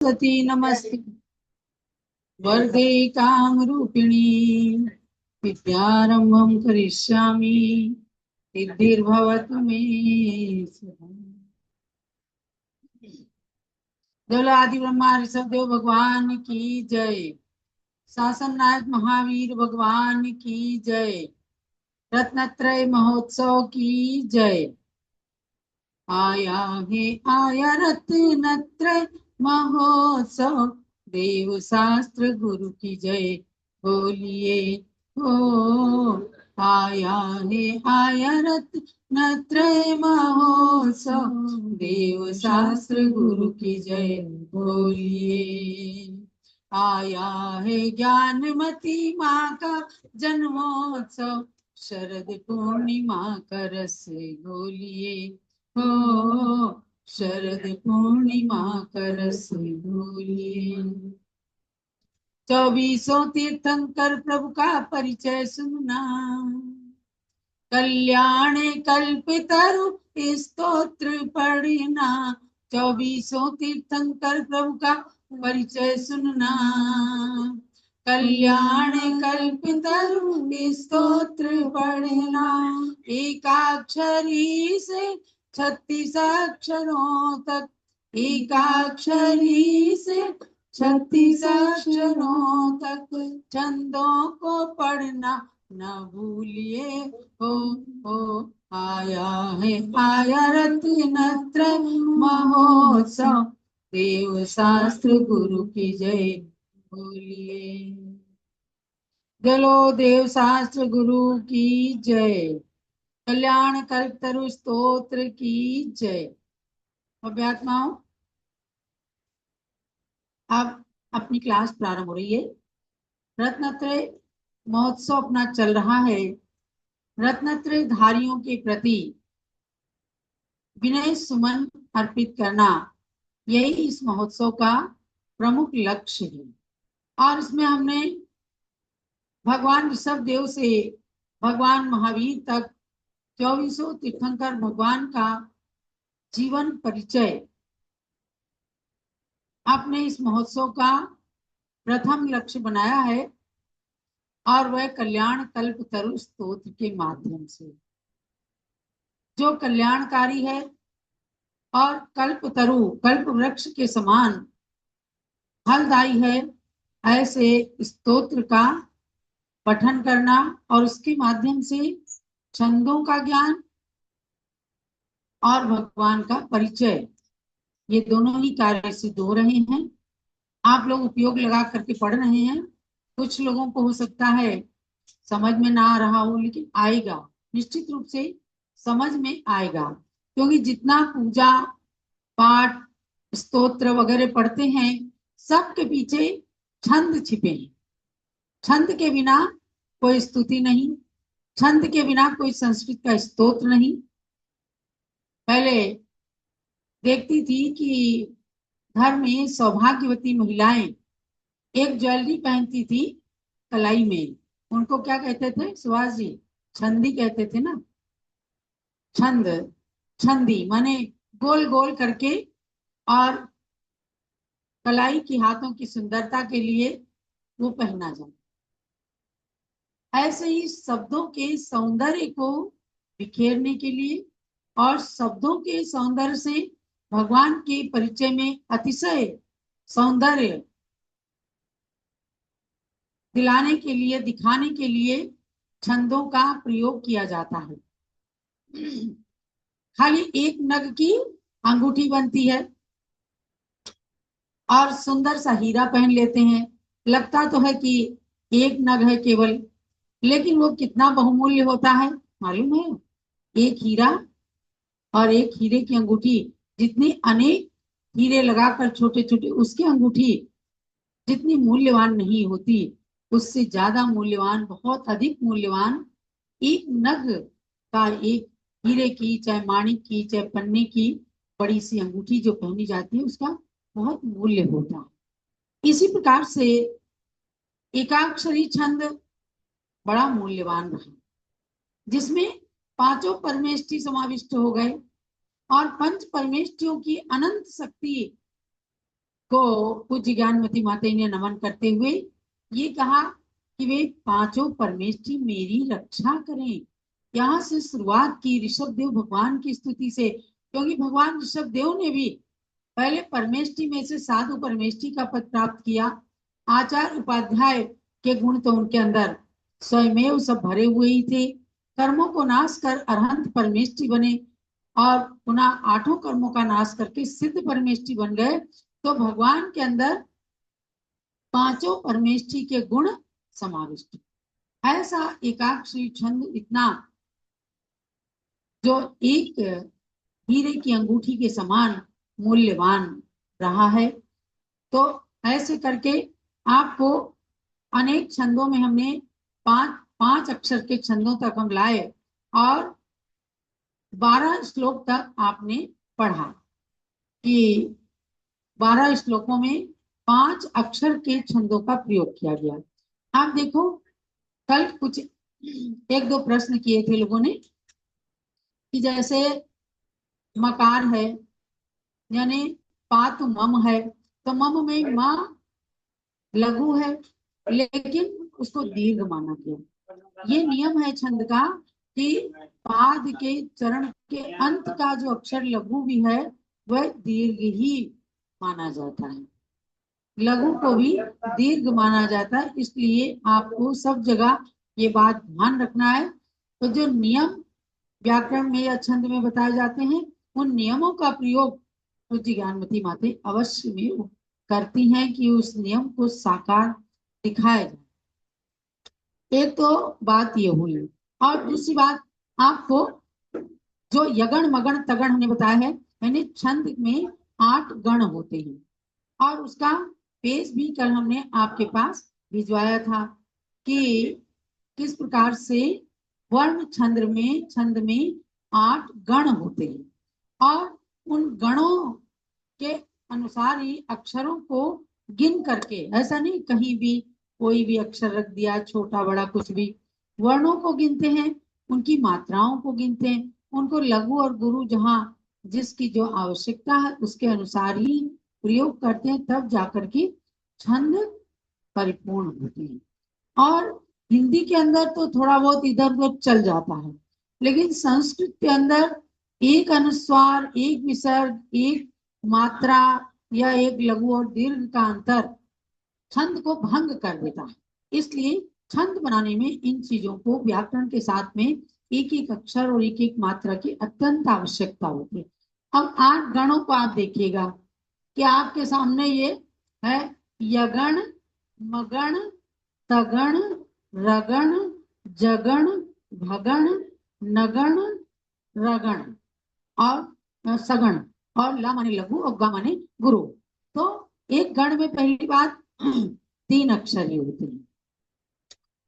सरस्वती नमस्ते वरदे कामरूपिणी विद्यारंभं करिष्यामि सिद्धिर्भवतु मे सदा। बोलो आदि ब्रह्मा ऋषभ देव भगवान की जय। शासन नायक महावीर भगवान की जय। रत्नत्रय महोत्सव की जय। आया रत्नत्रय महोत्सव देव शास्त्र गुरु की जय बोलिए हो। आया रत्नत्रय महोत्सव देव शास्त्र गुरु की जय बोलिए। आया है ज्ञानमती माँ का जन्मोत्सव शरद पूर्णिमा का रस घोलिए हो। शरद पूर्णिमा का रस घोलिए। 24 तीर्थंकर प्रभु का परिचय सुनना कल्याण कल्पतरु स्तोत्र पढ़ना। 24 तीर्थंकर प्रभु का परिचय सुनना कल्याण कल्पतरु स्तोत्र पढ़ना। एकाक्षरी से 36 अक्षरों तक एकाक्षरी से 36 अक्षरों तक छंदों को पढ़ना न भूलिए हो। आया रत्नत्रय महोत्सव देव शास्त्र गुरु की जय बोलिए। चलो देव शास्त्र गुरु की जय। कल्याण कल्पतरु स्तोत्र की जय। अभ्यात्माओं अब अपनी क्लास प्रारंभ हो रही है। रत्नत्रय महोत्सव अपना चल रहा है। रत्नत्रय धारियों के प्रति विनय सुमन अर्पित करना यही इस महोत्सव का प्रमुख लक्ष्य है। और इसमें हमने भगवान ऋषभ देव से भगवान महावीर तक 24 तीर्थंकर भगवान का जीवन परिचय आपने इस महोत्सव का प्रथम लक्ष्य बनाया है और वह कल्याण कल्पतरु स्तोत्र के माध्यम से जो कल्याणकारी है और कल्पतरु कल्प वृक्ष के समान फलदायी है ऐसे स्तोत्र का पठन करना और उसके माध्यम से छंदों का ज्ञान और भगवान का परिचय ये दोनों ही कार्य सिद्ध हो रहे हैं। आप लोग उपयोग लगा करके पढ़ रहे हैं। कुछ लोगों को हो सकता है समझ में ना आ रहा हो लेकिन आएगा, निश्चित रूप से समझ में आएगा क्योंकि जितना पूजा पाठ स्तोत्र वगैरह पढ़ते हैं सबके पीछे छंद छिपे हैं। छंद के बिना कोई स्तुति नहीं, छंद के बिना कोई संस्कृत का स्तोत्र नहीं। पहले देखती थी कि घर में सौभाग्यवती महिलाएं एक ज्वेलरी पहनती थी कलाई में, उनको क्या कहते थे सुभाष जी? छंदी कहते थे ना। छंद छंदी माने गोल गोल करके और कलाई की हाथों की सुंदरता के लिए वो पहना जाए। ऐसे ही शब्दों के सौंदर्य को बिखेरने के लिए और शब्दों के सौंदर्य से भगवान के परिचय में अतिशय सौंदर्य दिलाने के लिए दिखाने के लिए छंदों का प्रयोग किया जाता है। खाली एक नग की अंगूठी बनती है और सुंदर सा हीरा पहन लेते हैं। लगता तो है कि एक नग है केवल, लेकिन वो कितना बहुमूल्य होता है मालूम है? एक हीरा और एक हीरे की अंगूठी जितनी अनेक हीरे लगाकर छोटे छोटे उसकी अंगूठी जितनी मूल्यवान नहीं होती उससे ज्यादा मूल्यवान, बहुत अधिक मूल्यवान एक नग का एक हीरे की चाहे माणिक की चाहे पन्ने की बड़ी सी अंगूठी जो पहनी जाती है उसका बहुत मूल्य होता है। इसी प्रकार से एकाक्षरी छंद बड़ा मूल्यवान रहा जिसमें पांचों परमेष्ठी समाविष्ट हो गए और पंच परमेष्ठियों की अनंत शक्ति को पूज्य ज्ञानमती माता ने नमन करते हुए ये कहा कि वे पांचों परमेष्ठी मेरी रक्षा करें। यहाँ से शुरुआत की ऋषभ देव भगवान की स्तुति से, क्योंकि भगवान ऋषभ देव ने भी पहले परमेष्ठी में से साधु परमेष्ठी का पद प्राप्त किया। आचार उपाध्याय के गुण तो उनके अंदर स्वयमेव सब भरे हुए ही थे। कर्मों को नाश कर अरहंत परमेष्ठी बने और पुनः आठों कर्मों का नाश करके सिद्ध परमेष्ठी बन गए। तो भगवान के अंदर पांचों परमेष्ठी के गुण समाविष्ट। ऐसा एकाक्षरी छंद इतना जो एक हीरे की अंगूठी के समान मूल्यवान रहा है। तो ऐसे करके आपको अनेक छंदों में हमने पांच अक्षर के छंदों तक हम लाए और 12 श्लोक तक आपने पढ़ा कि 12 श्लोकों में 5 अक्षर के छंदों का प्रयोग किया गया। आप देखो कल कुछ एक दो प्रश्न किए थे लोगों ने कि जैसे मकार है यानी पात मम है, तो मम में माँ लघु है लेकिन उसको दीर्घ माना गया। ये नियम है छंद का कि पाद के चरण के अंत का जो अक्षर लघु भी है वह दीर्घ ही माना जाता है, लघु को भी दीर्घ माना जाता है। इसलिए आपको सब जगह ये बात ध्यान रखना है। तो जो नियम व्याकरण में या छंद में बताए जाते हैं उन नियमों का प्रयोग पूज्य ज्ञानमती माते अवश्य में करती हैं कि उस नियम को साकार दिखाया जाए। एक तो बात ये हुई और दूसरी बात आपको जो यगण मगण तगण हमने बताया है, यानी छंद में 8 गण होते हैं और उसका पेज भी कल हमने आपके पास भिजवाया था कि किस प्रकार से वर्ण छंद में 8 गण होते हैं और उन गणों के अनुसार ही अक्षरों को गिन करके, ऐसा नहीं कहीं भी कोई भी अक्षर रख दिया छोटा बड़ा कुछ भी, वर्णों को गिनते हैं, उनकी मात्राओं को गिनते हैं, उनको लघु और गुरु जहाँ जिसकी जो आवश्यकता है उसके अनुसार ही प्रयोग करते हैं, तब जाकर के छंद परिपूर्ण होते हैं। और हिंदी के अंदर तो थोड़ा बहुत इधर उधर चल जाता है, लेकिन संस्कृत के अंदर एक अनुस्वार, एक विसर्ग, एक मात्रा या एक लघु और दीर्घ का अंतर छंद को भंग कर देता है। इसलिए छंद बनाने में इन चीजों को व्याकरण के साथ में एक एक अक्षर और एक एक मात्रा की अत्यंत आवश्यकता होती है। अब 8 गणों को आप देखिएगा कि आपके सामने ये है यगण मगण तगण रगण जगण भगण नगण रगण और सगण और ला माने लघु और गा माने गुरु। तो एक गण में पहली बात 3 अक्षर ही होते हैं,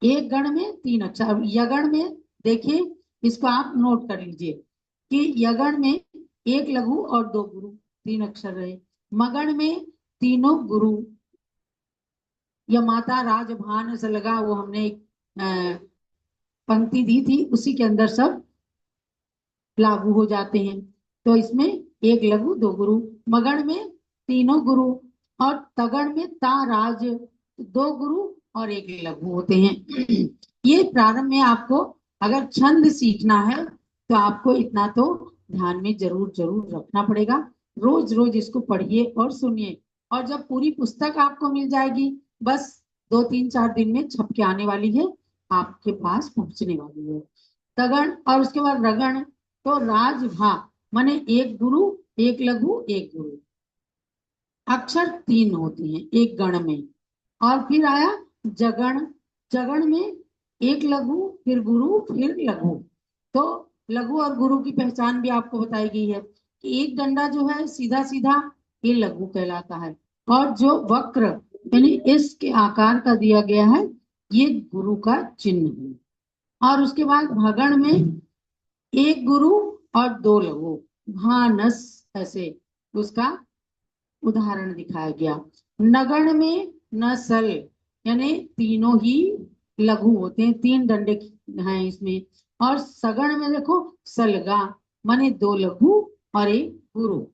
एक गण में 3 अक्षर। यगण में देखिए, इसको आप नोट कर लीजिए कि यगण में 1 लघु और 2 गुरु, 3 अक्षर रहे। मगण में तीनों गुरु, या माता राजभान से लगा वो हमने एक पंक्ति दी थी उसी के अंदर सब लागू हो जाते हैं। तो इसमें 1 लघु 2 गुरु, मगण में तीनों गुरु और तगण में ता राज 2 गुरु और 1 लघु होते हैं। ये प्रारंभ में आपको अगर छंद सीखना है तो आपको इतना तो ध्यान में जरूर जरूर रखना पड़ेगा। रोज रोज इसको पढ़िए और सुनिए, और जब पूरी पुस्तक आपको मिल जाएगी, बस 2-3-4 दिन में छप के आने वाली है, आपके पास पहुंचने वाली है। तगण और उसके बाद रगण, तो राजभा माने 1 गुरु 1 लघु 1 गुरु, अक्षर 3 होते हैं एक गण में। और फिर आया जगण, जगण में 1 लघु फिर गुरु फिर लघु। तो लघु और गुरु की पहचान भी आपको बताई गई है कि एक डंडा जो है सीधा सीधा ये लघु कहलाता है, और जो वक्र यानी इसके आकार का दिया गया है ये गुरु का चिन्ह है। और उसके बाद भगण में 1 गुरु और 2 लघु, भानस ऐसे उसका उदाहरण दिखाया गया। नगण में नसल यानी तीनों ही लघु होते हैं, 3 डंडे हैं इसमें। और सगण में देखो सलगा माने 2 लघु और 1 गुरु,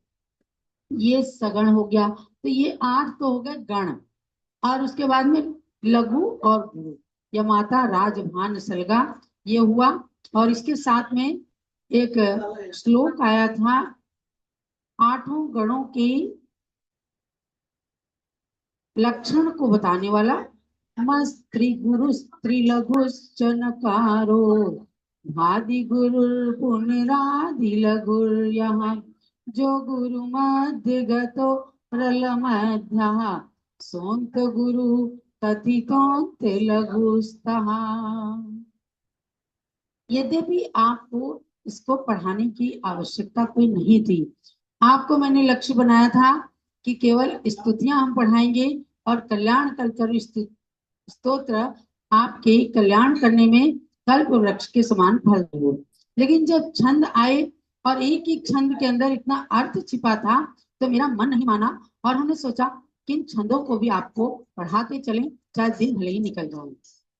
ये सगण हो गया। तो ये 8 तो हो गए गण, और उसके बाद में लघु और गुरु, यमाता राजभान सलगा, ये हुआ। और इसके साथ में एक श्लोक आया था 8 गणों के लक्षण को बताने वाला। मस्त्री गुरु स्त्री लघु चनकारो भादि गुरु पुनरादि लघु, यहाँ जो गुरु मध्य गतो रल मध्या सोंत गुरु कथितोंत लघुस्तः। यद्यपि आपको इसको पढ़ाने की आवश्यकता कोई नहीं थी, आपको मैंने लक्ष्य बनाया था कि केवल स्तुतियां हम पढ़ाएंगे और कल्याण कल्प स्तोत्र आपके कल्याण करने में कल्प वृक्ष के समान फल देंगे। लेकिन जब छंद आए और एक एक छंद के अंदर इतना अर्थ छिपा था, तो मेरा मन नहीं माना और हमने सोचा कि इन छंदों को भी आपको पढ़ाते चलें, चाहे दिन भले ही निकल जाए।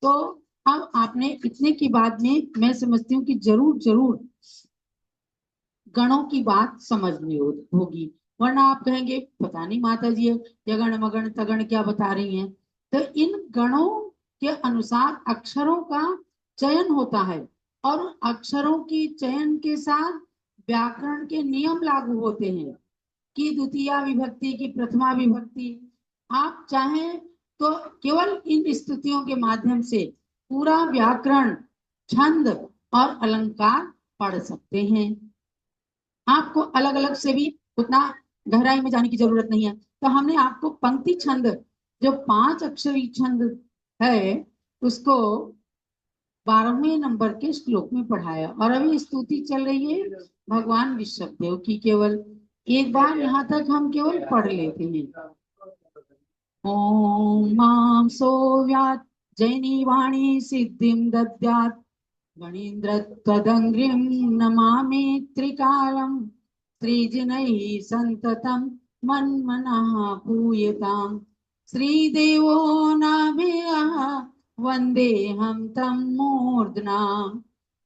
तो अब आपने इतने की बाद में मैं समझती हूँ कि जरूर जरूर गणों की बात समझनी होगी, वरना आप कहेंगे पता नहीं माता जी यगण मगण तगण क्या बता रही हैं। तो इन गणों के अनुसार अक्षरों का चयन होता है, और अक्षरों के चयन के साथ व्याकरण के नियम लागू होते हैं कि द्वितीया विभक्ति की प्रथमा विभक्ति। आप चाहें तो केवल इन स्तुतियों के माध्यम से पूरा व्याकरण, छंद और अलंकार पढ़ सकते हैं। आपको अलग अलग से भी उतना गहराई में जाने की जरूरत नहीं है। तो हमने आपको पंक्ति छंद, जो 5 अक्षरी छंद है, उसको 12वें नंबर के श्लोक में पढ़ाया। और अभी स्तुति चल रही है भगवान ऋषभदेव की। केवल एक बार यहाँ तक हम केवल पढ़ लेते हैं। ओम मां सोव्यात् जैनी वाणी सिद्धिं दद्यात् गणेन्द्र त्वदंग्रिं नमामि त्रिकालम् श्रीजनैः संततं मन्मनः पूयताम् श्रीदेवो नाभेयः वन्देऽहं तं मूर्ध्ना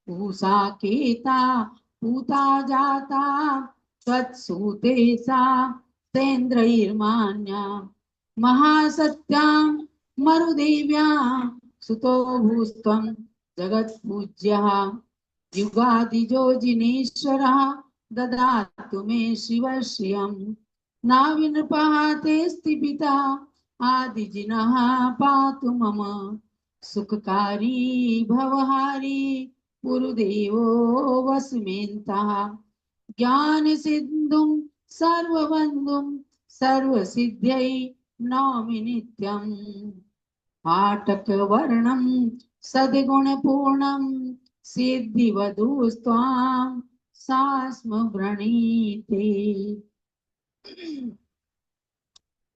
पूषा केता पूता जाता तत्सूते सा तेन्द्रैर्मान्या महासत्यां मरुदेव्यां सुतो भूस्त्वं जगत्पूज्यः युगादिजो जिनेश्वरः ददातु मे शिवश्रियं नाविनृपः तेऽस्ति पिता आदिजिनः पातु मम सुखकारी भवहारी गुरुदेवो वसुमेन्तः ज्ञान सिन्धुं सर्वबन्धुं सर्वसिद्ध्यै नौमि नित्यम् आटकवर्णं सद्गुणपूर्णं सिद्धिवधूस्त्वां सा स्म वृणीते।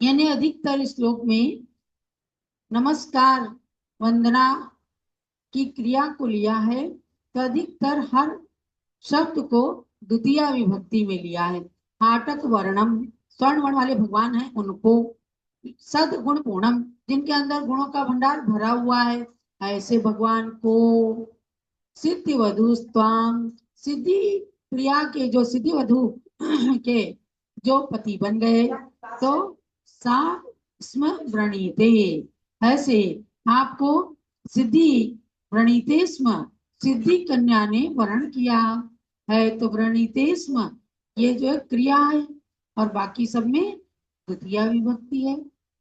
यानी अधिकतर श्लोक में नमस्कार वंदना की क्रिया को लिया है, तो अधिकतर हर शब्द को द्वितीय विभक्ति में लिया है। आटक वर्णम, स्वर्ण वर्ण वाले भगवान हैं उनको, सदगुण पूर्णम, जिनके अंदर गुणों का भंडार भरा हुआ है, ऐसे भगवान को। सिद्धि वधु स्वाम, सिद्धि प्रिया के जो सिद्धि वधु के जो पति बन गए, तो सा स्म व्रणीते, ऐसे आपको सिद्धि व्रणीते स्म, सिद्धि कन्या ने वर्ण किया है। तो व्रणीते स्म ये जो है क्रिया है, और बाकी सब में द्वितीय विभक्ति है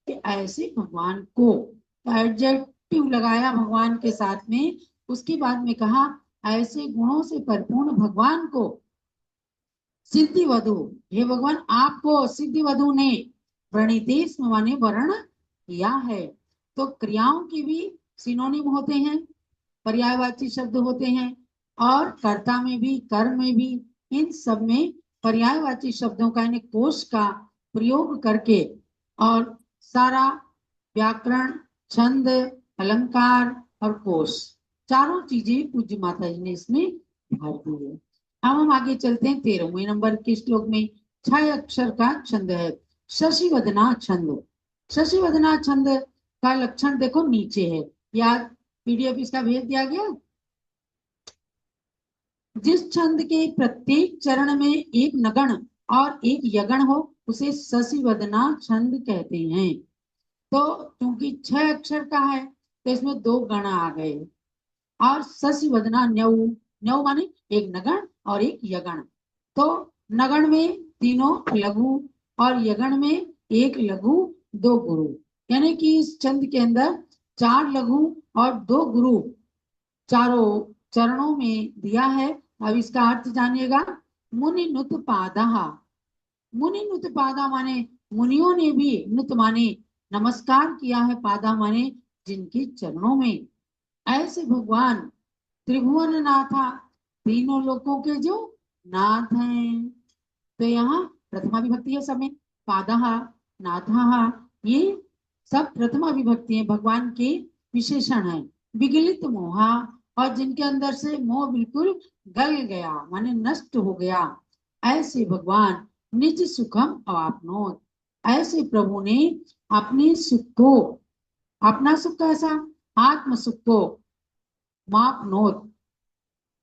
कि ऐसे भगवान को। एडजेक्टिव लगाया भगवान के साथ में, उसके बाद में कहा ऐसे गुणों से परिपूर्ण भगवान को सिद्धि वधु, हे भगवान आपको सिद्धि वधु ने व्रणितेश माने वर्ण किया है। तो क्रियाओं के भी सिनोनिम होते हैं, पर्यायवाची शब्द होते हैं, और कर्ता में भी, कर्म में भी, इन सब में पर्यायवाची शब्दों का यानी कोश का प्रयोग करके, और सारा व्याकरण, छंद, अलंकार और कोश, चारों चीजें पूज्य माता जी ने इसमें भर दी है। अब हम आगे चलते हैं 13वें नंबर के श्लोक में। 6 अक्षर का छंद है शशिवदना छंद। शशिवदना छंद का लक्षण देखो नीचे है, याद पीडीएफ इसका भेज दिया गया। जिस छंद के प्रत्येक चरण में एक नगण और एक यगण हो, उसे शशिवदना छंद कहते हैं। तो क्योंकि 6 अक्षर का है तो इसमें 2 गण आ गए। और शशिवदना न्यौ, न्यौ माने एक नगण और एक यगण। तो नगण में तीनों लघु और यगण में एक लघु 2 गुरु, यानी कि इस छंद के अंदर 4 लघु और 2 गुरु चारों चरणों में दिया है। अब इसका अर्थ जानिएगा। मुनि नुत पादा, मुनि नुत पादा माने मुनियों ने भी, नुत माने नमस्कार किया है, पादा माने जिनके चरणों में। ऐसे भगवान त्रिभुवन नाथा, तीनों लोकों के जो नाथ हैं। तो यहाँ प्रथमा विभक्ति है सब में, पादः नाथः, ये सब प्रथमा विभक्ति है, भगवान के विशेषण है। विगलित मोहा, और जिनके अंदर से मोह बिल्कुल गल गया माने नष्ट हो गया, ऐसे भगवान निज सुखम अवापनोत, ऐसे प्रभु ने अपने सुख को, अपना सुख कैसा, आत्म सुख को, मापनोत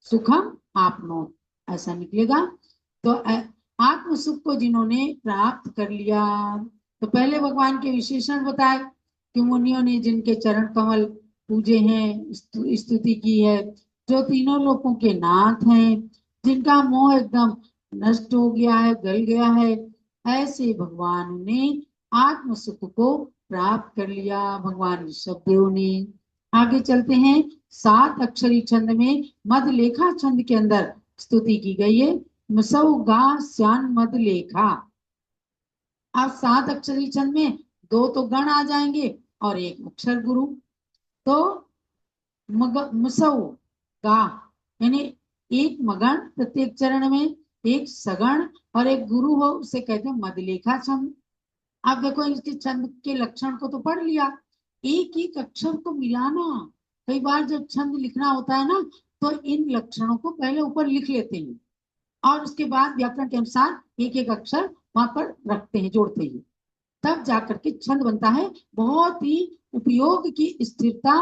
सुखम आपनोत ऐसा निकलेगा। तो आत्म सुख को जिन्होंने प्राप्त कर लिया, तो पहले भगवान के विशेषण बताए कि मुनियों ने जिनके चरण कमल पूजे हैं, स्तुति की है, जो तीनों लोकों के नाथ हैं, जिनका मोह एकदम नष्ट हो गया है, गल गया है, ऐसे भगवान ने आत्म सुख को प्राप्त कर लिया, भगवान ऋषभदेव ने। आगे चलते हैं। 7 अक्षरी छंद में मदलेखा छंद के अंदर स्तुति की गई है। मुसौ गा श्यान मदलेखा। अब 7 अक्षरी छंद में 2 तो गण आ जाएंगे और 1 अक्षर गुरु। तो मुसौ गा यानी एक मगन प्रत्येक चरण में, एक सगण और एक गुरु हो, उसे कहते हैं मदलेखा छंद। आप देखो इसके छंद के लक्षण को तो पढ़ लिया, एक एक अक्षर को मिलाना। कई बार जब छंद लिखना होता है ना, तो इन लक्षणों को पहले ऊपर लिख लेते हैं और उसके बाद व्याकरण के अनुसार एक एक अक्षर वहां पर रखते हैं, जोड़ते हैं, तब जाकर के छंद बनता है। बहुत ही उपयोग की स्थिरता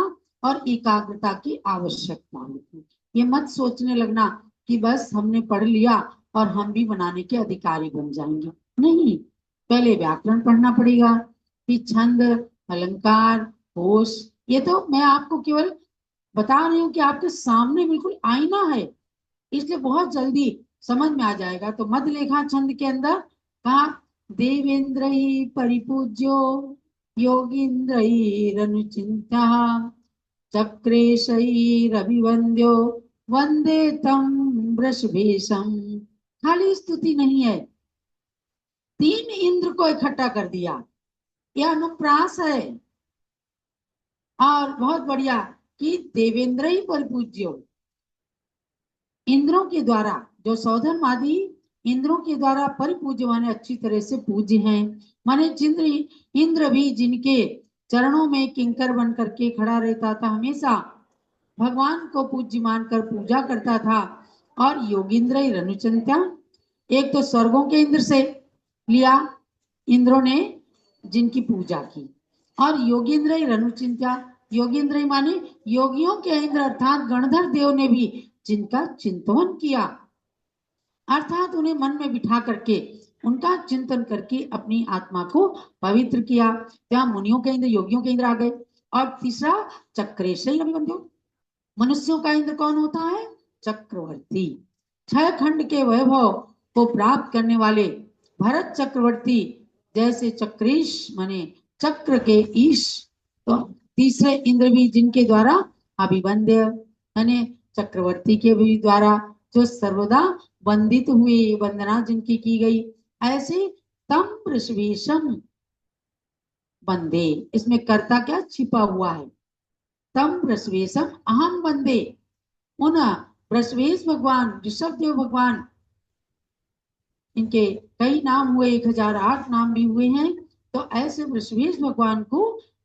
और एकाग्रता की आवश्यकता होती है। ये मत सोचने लगना कि बस हमने पढ़ लिया और हम भी बनाने के अधिकारी बन जाएंगे, नहीं। पहले व्याकरण पढ़ना पड़ेगा, फिर छंद, अलंकार, होश। ये तो मैं आपको केवल बता रही हूँ कि आपके सामने बिल्कुल आईना है, इसलिए बहुत जल्दी समझ में आ जाएगा। तो मध्यलेखा छंद के अंदर कहा, देवेंद्र ही परिपूज्यो योगींद्रनुचिंता चक्रेशरभिवंद्यो वंदे तम वृषभेशम। खाली स्तुति नहीं है, 3 इंद्र को इकट्ठा कर दिया, यह अनुप्रास है। और बहुत बढ़िया कि देवेंद्र ही परिपूज्यो, इंद्रों के द्वारा, जो सौधन आदि इंद्रों के द्वारा परिपूज्य माने अच्छी तरह से पूज्य हैं, माने जिंद्र इंद्र भी जिनके चरणों में किंकर बन करके खड़ा रहता था, हमेशा भगवान को पूज्य मानकर पूजा करता था। और योगींद्र रनुचंत्या, एक तो स्वर्गों के इंद्र से लिया इंद्रों ने जिनकी पूजा की, और योगींद्र रनुचिंत्या, योगींद्र माने योगियों के इंद्र अर्थात गणधर देव ने भी जिनका चिंतन किया, अर्थात उन्हें मन में बिठा करके उनका चिंतन करके अपनी आत्मा को पवित्र किया। क्या मुनियों के इंद्र, योगियों के इंद्र आ गए। और तीसरा चक्रेशई अभिवंद्यो, मनुष्यों का इंद्र कौन होता है, चक्रवर्ती। 6 खंड के वैभव को प्राप्त करने वाले भरत चक्रवर्ती जैसे चक्रेश माने चक्र के ईश। तो तीसरे इंद्र भी जिनके द्वारा अभिवंद्य यानी चक्रवर्ती के भी द्वारा जो सर्वदा वंदित हुए, वंदना जिनकी की गई, ऐसे तम वृषभेशम वंदे। इसमें कर्ता क्या छिपा हुआ है, तम वृषभेशम अहम वंदे। उन वृषभेश भगवान, ऋषभदेव भगवान, इनके कई नाम हुए, 1008 नाम भी हुए हैं। तो ऐसे वृषभेश भगवान को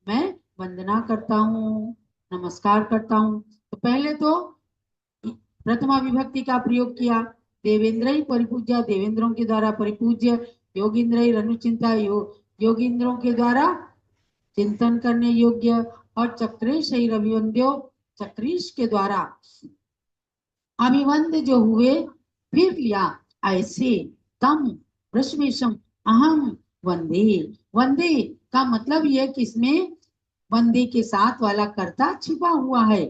मैं वंदना करता हूँ, नमस्कार करता हूँ। तो पहले तो प्रथमा विभक्ति का प्रयोग किया, देवेंद्र ही परिपूज्य, देवेंद्रों के द्वारा परिपूज्य, योगींद्र ही रनुचिंता, योगींद्रों के द्वारा चिंतन करने योग्य, और चक्रेश ही रविवंद्यो, चक्रीश के द्वारा अभिवंद जो हुए। फिर लिया ऐसे तम वृषभेशम, अहम वंदे। वंदे का मतलब ये कि इसमें वंदे के साथ वाला कर्ता छिपा हुआ है।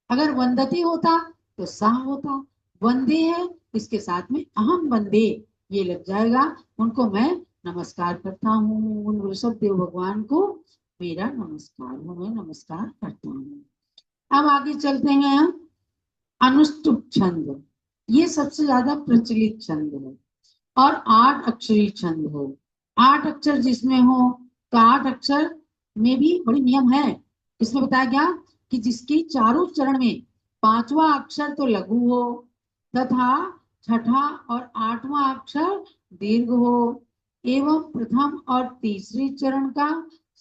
अगर वंदती होता तो सा होता, वंदे है इसके साथ में अहम वंदे ये लग जाएगा। उनको मैं नमस्कार करता हूँ, उन ऋषभ देव भगवान को मेरा नमस्कार हो, मैं नमस्कार करता हूँ। अब आगे चलते हैं हम। अनुष्टुप छंद, ये सबसे ज्यादा प्रचलित छंद है और 8 अक्षरी छंद हो। 8 अक्षर जिसमें हो, तो 8 अक्षर में भी बड़ी नियम है। इसमें बताया गया कि जिसकी चारों चरण में 5वां अक्षर तो लघु हो तथा छठा और 8वां अक्षर दीर्घ हो, एवं प्रथम और तीसरे चरण का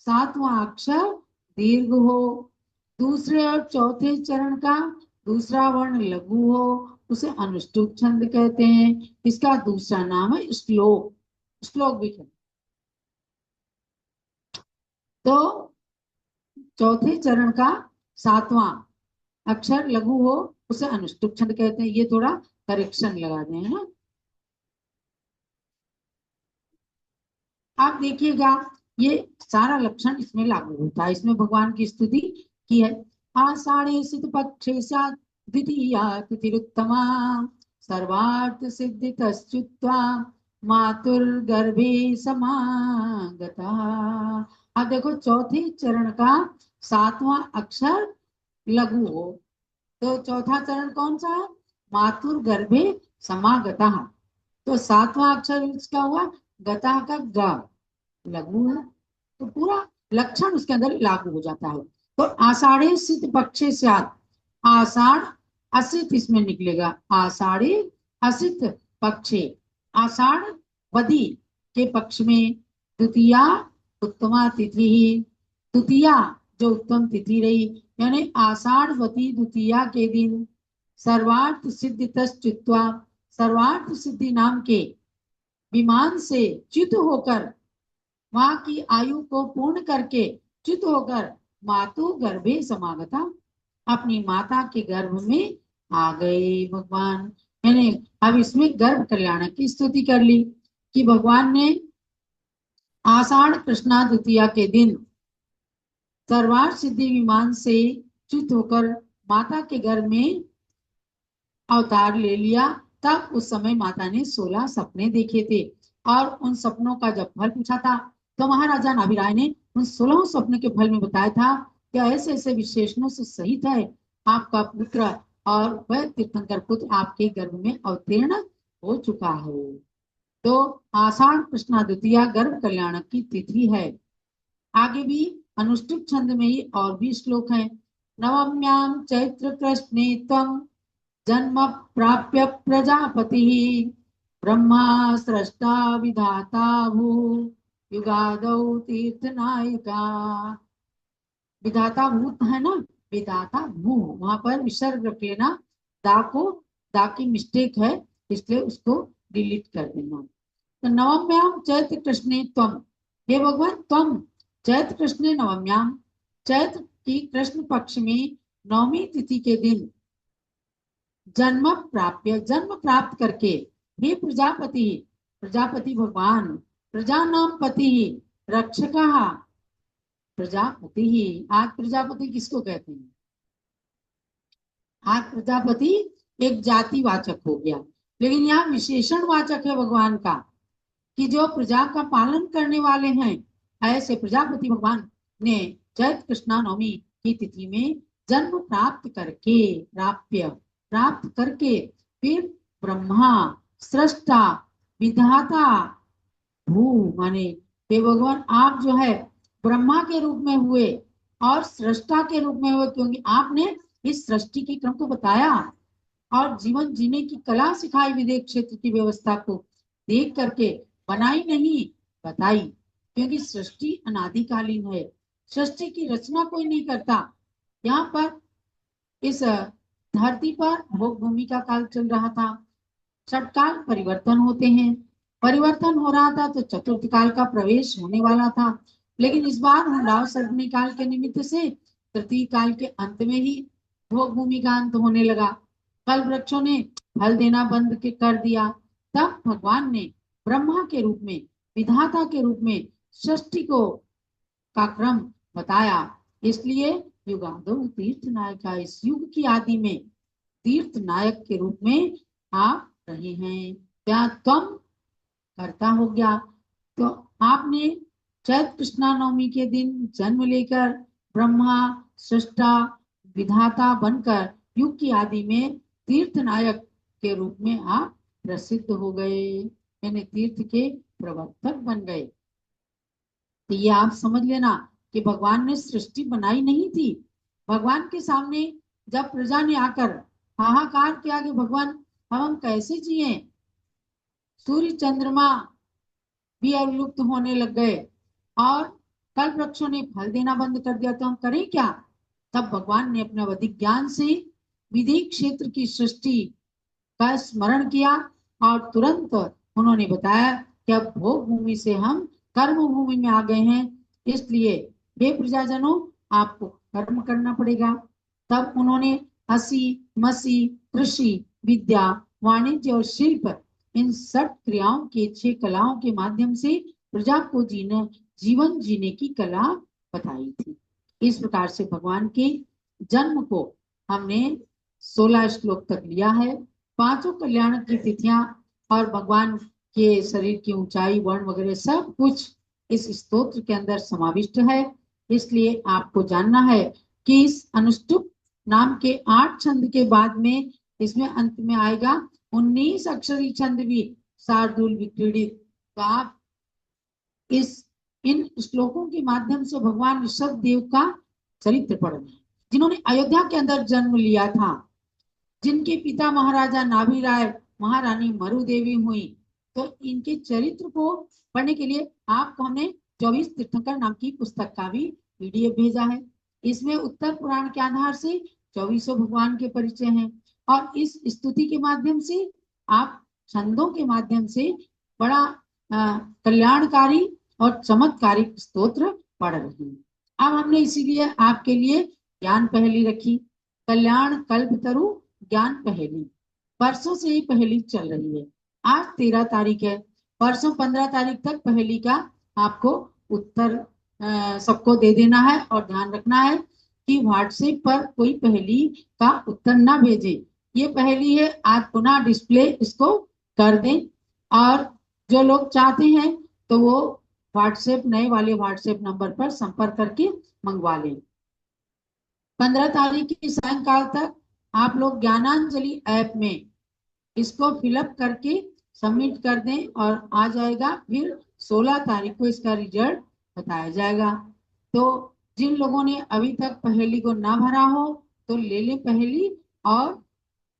7वां अक्षर दीर्घ हो, दूसरे और चौथे चरण का दूसरा वर्ण लघु हो, उसे अनुष्टुप छंद कहते हैं। इसका दूसरा नाम है श्लोक, श्लोक भी कहते। तो चौथे चरण का 7वां अक्षर लघु हो उसे अनुष्टुप छंद कहते हैं। ये थोड़ा करेक्शन लगा दें है ना। आप देखिएगा ये सारा लक्षण इसमें लागू होता है। इसमें भगवान की स्तुति की है। आषाढ़े सिद्ध पक्षे द्वितीया तिथिरुत्तमा सर्वार्थ सिद्धि तच्युत्वा मातुर्गर्भे समागता। अब देखो चौथे चरण का 7वां अक्षर लघु हो, तो चौथा चरण कौन सा है? मातुर गर्भे समागता। तो 7वां अक्षर इसका हुआ गता का ग, लघु है, तो पूरा लक्षण उसके अंदर लागू हो जाता है। तो आषाढ़े सित पक्षे स्यात्, आषाढ़ असित इसमें निकलेगा, आषाढ़े असित पक्षे, आषाढ़ बदी के पक्ष में, द्वितीया उत्तमा तिथि, द्वितीया जो उत्तम तिथि रही, यानी आषाढ़वती द्वितीया के दिन सर्वार्थ सिद्धि तच्युत्वा, सर्वार्थ सिद्धि नाम के विमान से च्युत होकर, वहां की आयु को पूर्ण करके च्युत होकर मातु गर्भे समागता, अपनी माता के गर्भ में आ गए भगवान। यानी अब इसमें गर्भ कल्याण की स्तुति कर ली कि भगवान ने आषाढ़ कृष्णा द्वितीया के दिन सर्वार्थ सिद्धि विमान से च्युत होकर माता के गर्भ में अवतार ले लिया। तब उस समय माता ने 16 सपने देखे थे और उन सपनों का जब फल पूछा था तो महाराजा नाभिराय ने उन 16 सपने के फल में बताया था कि ऐसे ऐसे विशेषणों से सहित है आपका पुत्र, और वह तीर्थंकर पुत्र आपके गर्भ में अवतीर्ण हो चुका है। तो आषाढ़ कृष्णा द्वितीया गर्भ कल्याण की तिथि है। आगे भी अनुष्टुप छंद में ही और भी श्लोक हैं। नवम्याम चैत्र कृष्णे त्वं जन्म प्राप्य प्रजापति ब्रह्मा सृष्टा विधाता भू युगादौ तीर्थ नायिका। विधाता भूत है ना, विधाता भू, वहां पर विसर्ग रख लेना, दा को, दा की मिस्टेक है इसलिए उसको डिलीट कर देना। तो नवम्याम चैत्र कृष्णे त्वम, हे भगवान त्वम चैत्र कृष्णे नवम्याम, चैत्र की कृष्ण पक्ष में 9वीं तिथि के दिन जन्म प्राप्य, जन्म प्राप्त करके, हे प्रजापति, प्रजापति भगवान, प्रजा नाम पति, रक्षक, प्रजापति ही। आज प्रजापति किसको कहते हैं? आज प्रजापति एक जाति वाचक हो गया, लेकिन यहाँ विशेषण वाचक है भगवान का कि जो प्रजा का पालन करने वाले हैं। ऐसे प्रजापति भगवान ने चैत्र कृष्णा नवमी की तिथि में जन्म प्राप्त करके, प्राप्य प्राप्त करके, फिर ब्रह्मा सृष्टा विधाता भू, माने हे भगवान आप जो है ब्रह्मा के रूप में हुए और सृष्टा के रूप में हुए, क्योंकि आपने इस सृष्टि के क्रम को बताया और जीवन जीने की कला सिखाई, विदेह क्षेत्र की व्यवस्था को देख करके, बनाई नहीं बताई, क्योंकि सृष्टि अनादिकालीन है, सृष्टि की रचना कोई नहीं करता। यहाँ पर इस धरती पर भोग भूमि का काल चल रहा था, षटकाल परिवर्तन होते हैं, परिवर्तन हो रहा था तो चतुर्थ काल का प्रवेश होने वाला था, लेकिन इस बार हुंडाव सर्वनी काल के निमित्त से तृतीय काल के अंत में ही भोग भूमि का अंत होने लगा। फल वृक्षों ने फल देना बंद कर दिया। तब भगवान ने ब्रह्मा के रूप में विधाता के रूप में सृष्टि को का क्रम बताया। इसलिए युगादो तीर्थ नायका, इस युग की आदि में तीर्थ नायक के रूप में आप रहे हैं। क्या तुम कर्ता हो गया? तो आपने चैत्र कृष्णा नवमी के दिन जन्म लेकर ब्रह्मा सृष्टा विधाता बनकर युग की आदि में तीर्थ नायक के रूप में आप प्रसिद्ध हो गए, यानी तीर्थ के प्रवर्तक बन गए। तो ये आप समझ लेना कि भगवान ने सृष्टि बनाई नहीं थी। भगवान के सामने जब प्रजा ने आकर हाहाकार किया कि भगवान हम कैसे जिए, सूर्य चंद्रमा भी अवलुप्त होने लग गए और कल्प वृक्षों ने फल देना बंद कर दिया, तो हम करें क्या? तब भगवान ने अपने अधिक ज्ञान से विधि क्षेत्र की सृष्टि का स्मरण किया और तुरंत उन्होंने बताया कि अब भोग भूमि से हम कर्म भूमि में आ गए हैं, इसलिए हे प्रजाजनों आपको कर्म करना पड़ेगा। तब उन्होंने हंसी मसी कृषि विद्या वाणिज्य और शिल्प इन सब क्रियाओं के 6 कलाओं के माध्यम से प्रजा को जीवन जीने की कला बताई थी। इस प्रकार से भगवान के जन्म को हमने 16 श्लोक तक लिया है। पांचों कल्याण की तिथियां और भगवान के शरीर की ऊंचाई वर्ण वगैरह सब कुछ इस स्तोत्र के अंदर समाविष्ट है। इसलिए आपको जानना है कि इस अनुष्टुप नाम के 8 छंद के बाद में इसमें अंत में आएगा 19 अक्षरी छंद भी शार्दुल विक्रीडित। तो आप इस इन श्लोकों के माध्यम से भगवान ऋषभ देव का चरित्र पढ़ रहे हैं, जिन्होंने अयोध्या के अंदर जन्म लिया था, जिनके पिता महाराजा नाभि राय महारानी मरु देवी हुई। तो इनके चरित्र को पढ़ने के लिए आपको हमने 24 तीर्थंकर नाम की पुस्तक का भी पीडीएफ भेजा है। इसमें उत्तर पुराण के आधार से 24 भगवान के परिचय हैं और इस स्तुति के माध्यम से आप छंदों के माध्यम से बड़ा कल्याणकारी और चमत्कारिक स्तोत्र पढ़ रहे हैं। अब हमने इसीलिए आपके लिए ज्ञान पहेली रखी, कल्याण कल्पतरु ज्ञान पहेली। परसों से ही पहेली चल रही है, आज 13 तारीख है, परसों 15 तारीख तक पहेली का आपको उत्तर सबको दे देना है। और ध्यान रखना है कि व्हाट्सएप पर कोई पहेली का उत्तर ना भेजे। ये पहेली है, आज पुनः डिस्प्ले इसको कर दें और जो लोग चाहते हैं तो वो व्हाट्सएप नए वाले व्हाट्सएप नंबर पर संपर्क करके मंगवा लें। 15 तारीख की सायंकाल तक आप लोग ज्ञानांजलि ऐप में इसको फिलअप करके सबमिट कर दें और आ जाएगा। फिर 16 तारीख को इसका रिजल्ट बताया जाएगा। तो जिन लोगों ने अभी तक पहेली को ना भरा हो तो ले लें पहेली और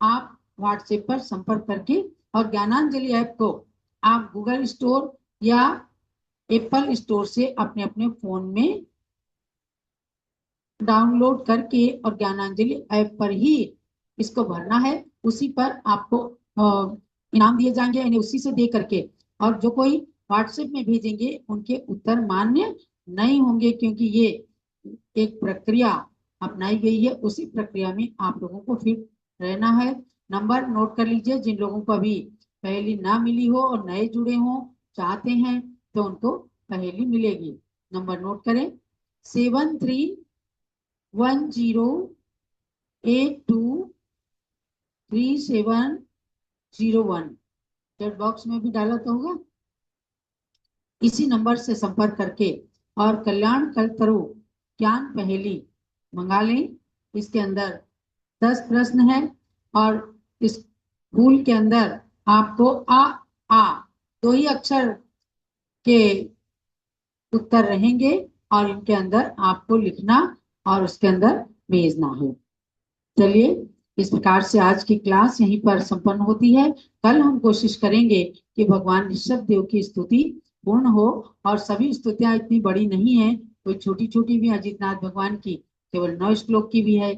आप व्हाट्सएप पर संपर्क करके, और ज्ञानांजलि ऐप को आप गूगल स्टोर या एप्पल स्टोर से अपने अपने फोन में डाउनलोड करके और ज्ञानांजलि ऐप पर ही इसको भरना है। उसी पर आपको इनाम दिए जाएंगे, यानी उसी से दे करके। और जो कोई व्हाट्सएप में भेजेंगे उनके उत्तर मान्य नहीं होंगे, क्योंकि ये एक प्रक्रिया अपनाई गई है, उसी प्रक्रिया में आप लोगों को फिट रहना है। नंबर नोट कर लीजिए, जिन लोगों को अभी पहेली ना मिली हो और नए जुड़े हो चाहते हैं तो उनको पहेली मिलेगी। नंबर नोट करें, 7310823701। चैट बॉक्स में भी डाला तो होगा। इसी नंबर से संपर्क करके और कल्याण कल्पतरु ज्ञान पहेली मंगा लें। इसके अंदर 10 प्रश्न है और इस फूल के अंदर आपको आ 2 ही अक्षर के उत्तर रहेंगे और इनके अंदर आपको लिखना और उसके अंदर भेजना है। चलिए, इस प्रकार से आज की क्लास यहीं पर संपन्न होती है। कल हम कोशिश करेंगे कि भगवान ऋषभ देव की स्तुति पूर्ण हो, और सभी स्तुतियां इतनी बड़ी नहीं है, कोई छोटी छोटी भी, अजितनाथ भगवान की केवल 9 श्लोक की भी है।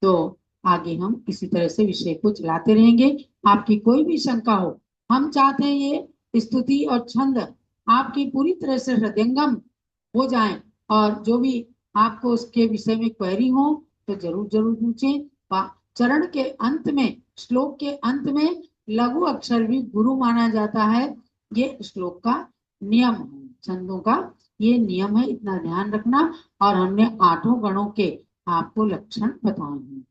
तो आगे हम इसी तरह से विषय को चलाते रहेंगे। आपकी कोई भी शंका हो, हम चाहते हैं ये स्तुति और छंद आपकी पूरी तरह से हृदयंगम हो जाए, और जो भी आपको उसके विषय में क्वेरी हो तो जरूर जरूर पूछें। चरण के अंत में, श्लोक के अंत में लघु अक्षर भी गुरु माना जाता है, ये श्लोक का नियम है छंदों का, ये नियम है, इतना ध्यान रखना। और हमने 8 गणों के आपको लक्षण बताए हैं।